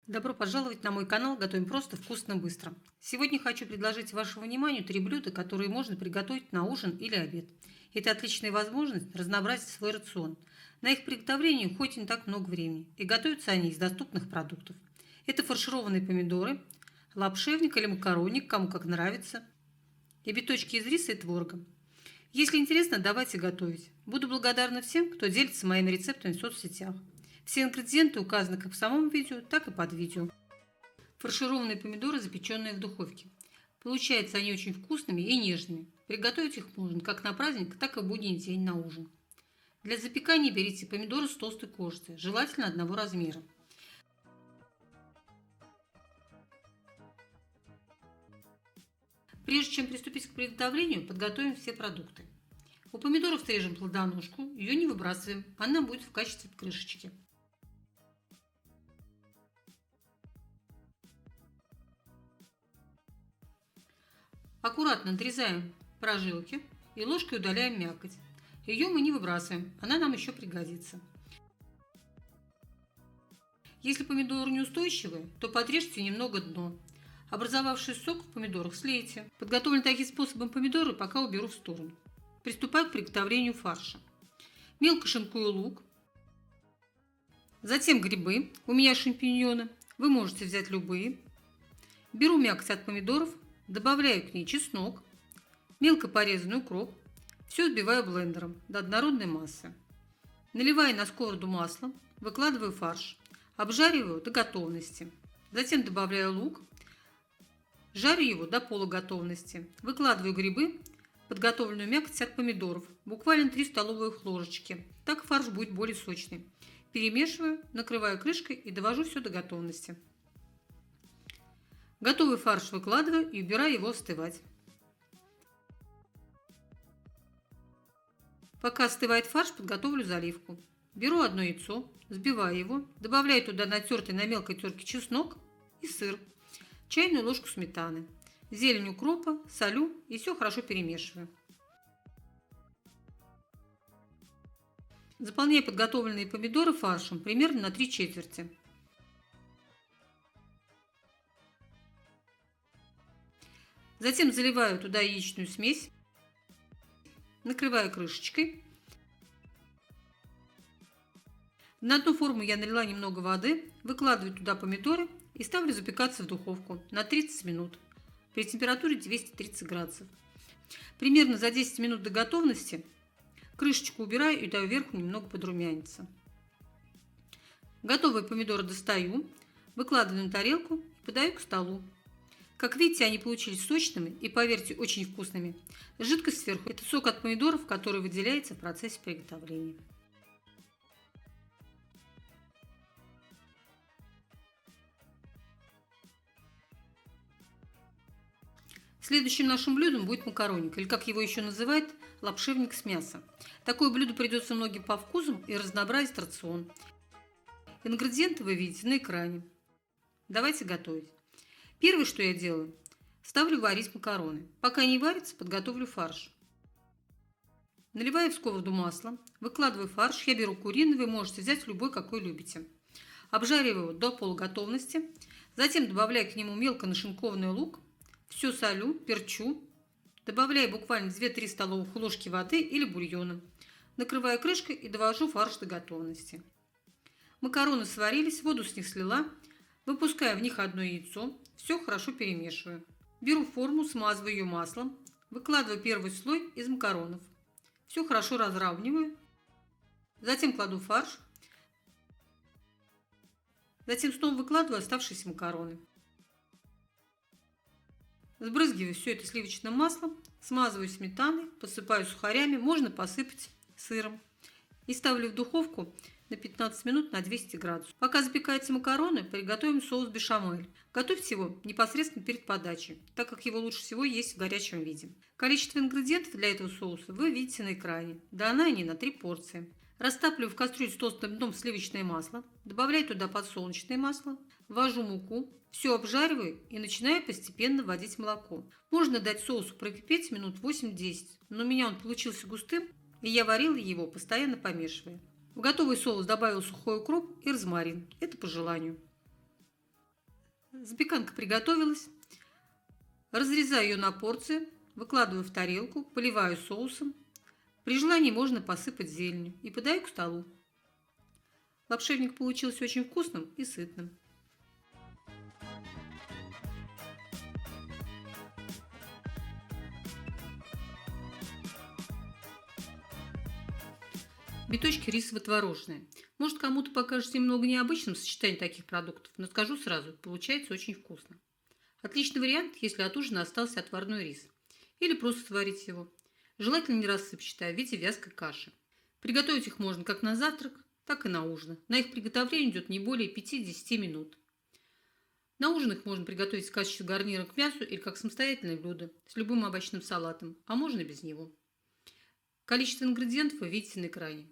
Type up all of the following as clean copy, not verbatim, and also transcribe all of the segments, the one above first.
Добро пожаловать на мой канал «Готовим просто, вкусно, быстро». Сегодня хочу предложить вашему вниманию 3 блюда, которые можно приготовить на ужин или обед. Это отличная возможность разнообразить свой рацион. На их приготовление уходит не так много времени, и готовятся они из доступных продуктов. Это фаршированные помидоры, лапшевник или макаронник, кому как нравится, и биточки из риса и творога. Если интересно, давайте готовить. Буду благодарна всем, кто делится моими рецептами в соцсетях. Все ингредиенты указаны как в самом видео, так и под видео. Фаршированные помидоры, запеченные в духовке. Получаются они очень вкусными и нежными. Приготовить их можно как на праздник, так и в будний день на ужин. Для запекания берите помидоры с толстой кожицей, желательно одного размера. Прежде чем приступить к приготовлению, подготовим все продукты. У помидоров срежем плодоножку, ее не выбрасываем, она будет в качестве крышечки. Аккуратно отрезаем прожилки и ложкой удаляем мякоть. Ее мы не выбрасываем, она нам еще пригодится. Если помидоры неустойчивые, то подрежьте немного дно. Образовавшийся сок в помидорах слейте. Подготовленные таким способом помидоры пока уберу в сторону. Приступаю к приготовлению фарша. Мелко шинкую лук, затем грибы, у меня шампиньоны, вы можете взять любые. Беру мякоть от помидоров, добавляю к ней чеснок, мелко порезанный укроп, все взбиваю блендером до однородной массы. Наливаю на сковороду масло, выкладываю фарш, обжариваю до готовности. Затем добавляю лук, жарю его до полуготовности. Выкладываю грибы, подготовленную мякоть от помидоров, буквально 3 столовых ложечки. Так фарш будет более сочный. Перемешиваю, накрываю крышкой и довожу все до готовности. Готовый фарш выкладываю и убираю его остывать. Пока остывает фарш, подготовлю заливку. Беру одно яйцо, взбиваю его, добавляю туда натертый на мелкой терке чеснок и сыр, чайную ложку сметаны, зелень укропа, солю и все хорошо перемешиваю. Заполняю подготовленные помидоры фаршем примерно на 3/4. Затем заливаю туда яичную смесь, накрываю крышечкой. На одну форму я налила немного воды, выкладываю туда помидоры и ставлю запекаться в духовку на 30 минут при температуре 230 градусов. Примерно за 10 минут до готовности крышечку убираю и даю верху немного подрумяниться. Готовые помидоры достаю, выкладываю на тарелку и подаю к столу. Как видите, они получились сочными и, поверьте, очень вкусными. Жидкость сверху – это сок от помидоров, который выделяется в процессе приготовления. Следующим нашим блюдом будет макароник, или как его еще называют, лапшевник с мясом. Такое блюдо придется многим по вкусу и разнообразить рацион. Ингредиенты вы видите на экране. Давайте готовить. Первое, что я делаю, ставлю варить макароны. Пока они варятся, подготовлю фарш. Наливаю в сковороду масло, выкладываю фарш. Я беру куриный, вы можете взять любой, какой любите. Обжариваю его до полуготовности. Затем добавляю к нему мелко нашинкованный лук. Все солю, перчу. Добавляю буквально 2-3 столовых ложки воды или бульона. Накрываю крышкой и довожу фарш до готовности. Макароны сварились, воду с них слила. Выпускаю в них одно яйцо. Все хорошо перемешиваю. Беру форму, смазываю ее маслом. Выкладываю первый слой из макаронов. Все хорошо разравниваю. Затем кладу фарш. Затем снова выкладываю оставшиеся макароны. Сбрызгиваю все это сливочным маслом, смазываю сметаной, посыпаю сухарями, можно посыпать сыром. И ставлю в духовку на 15 минут на 200 градусов. Пока запекаются макароны, приготовим соус бешамель. Готовьте его непосредственно перед подачей, так как его лучше всего есть в горячем виде. Количество ингредиентов для этого соуса вы видите на экране. Даны они на 3 порции. Растапливаю в кастрюле с толстым дном сливочное масло, добавляю туда подсолнечное масло, ввожу муку, все обжариваю и начинаю постепенно вводить молоко. Можно дать соусу прокипеть минут 8-10, но у меня он получился густым, и я варила его, постоянно помешивая. В готовый соус добавил сухой укроп и розмарин. Это по желанию. Запеканка приготовилась. Разрезаю ее на порции, выкладываю в тарелку, поливаю соусом. При желании можно посыпать зеленью и подаю к столу. Лапшевник получился очень вкусным и сытным. Биточки рисово-творожные. Может, кому-то покажется немного необычным сочетание таких продуктов, но скажу сразу, получается очень вкусно. Отличный вариант, если от ужина остался отварной рис. Или просто сварить его. Желательно не рассыпчатый, а в виде вязкой каши. Приготовить их можно как на завтрак, так и на ужин. На их приготовление идет не более 5-10 минут. На ужин их можно приготовить в качестве гарнира к мясу или как самостоятельное блюдо с любым овощным салатом, а можно и без него. Количество ингредиентов вы видите на экране.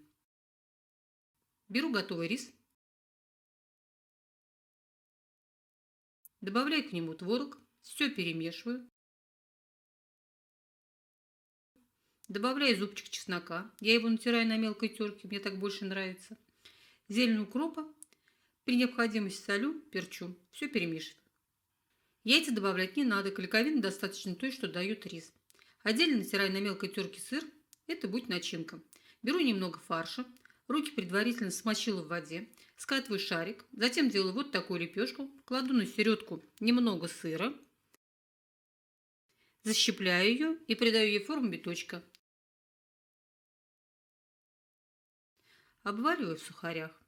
Беру готовый рис, добавляю к нему творог, все перемешиваю, добавляю зубчик чеснока, я его натираю на мелкой терке, мне так больше нравится, зелень укропа, при необходимости солю, перчу, все перемешиваю. Яйца добавлять не надо, клейковины достаточно той, что дает рис. Отдельно натираю на мелкой терке сыр, это будет начинка. Беру немного фарша, руки предварительно смочила в воде, скатываю шарик, затем делаю вот такую лепешку, кладу на середку немного сыра, защипляю ее и придаю ей форму биточка. Обваливаю в сухарях.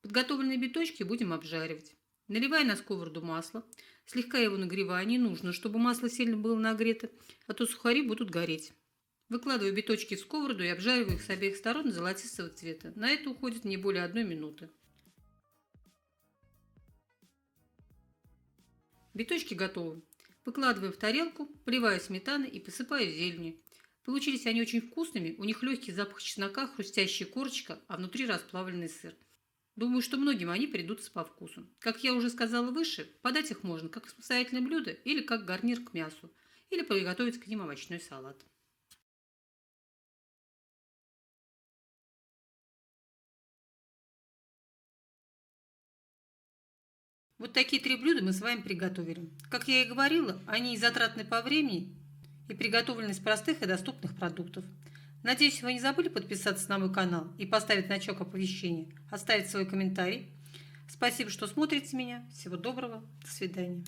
Подготовленные биточки будем обжаривать. Наливаю на сковороду масло, слегка его нагреваю, не нужно, чтобы масло сильно было нагрето, а то сухари будут гореть. Выкладываю биточки в сковороду и обжариваю их с обеих сторон до золотистого цвета. На это уходит не более 1 минуты. Биточки готовы. Выкладываю в тарелку, поливаю сметаной и посыпаю зеленью. Получились они очень вкусными, у них легкий запах чеснока, хрустящая корочка, а внутри расплавленный сыр. Думаю, что многим они придутся по вкусу. Как я уже сказала выше, подать их можно как самостоятельное блюдо или как гарнир к мясу, или приготовить к ним овощной салат. Вот такие 3 блюда мы с вами приготовили. Как я и говорила, они затратны по времени и приготовлены из простых и доступных продуктов. Надеюсь, вы не забыли подписаться на мой канал и поставить значок оповещения, оставить свой комментарий. Спасибо, что смотрите меня. Всего доброго. До свидания.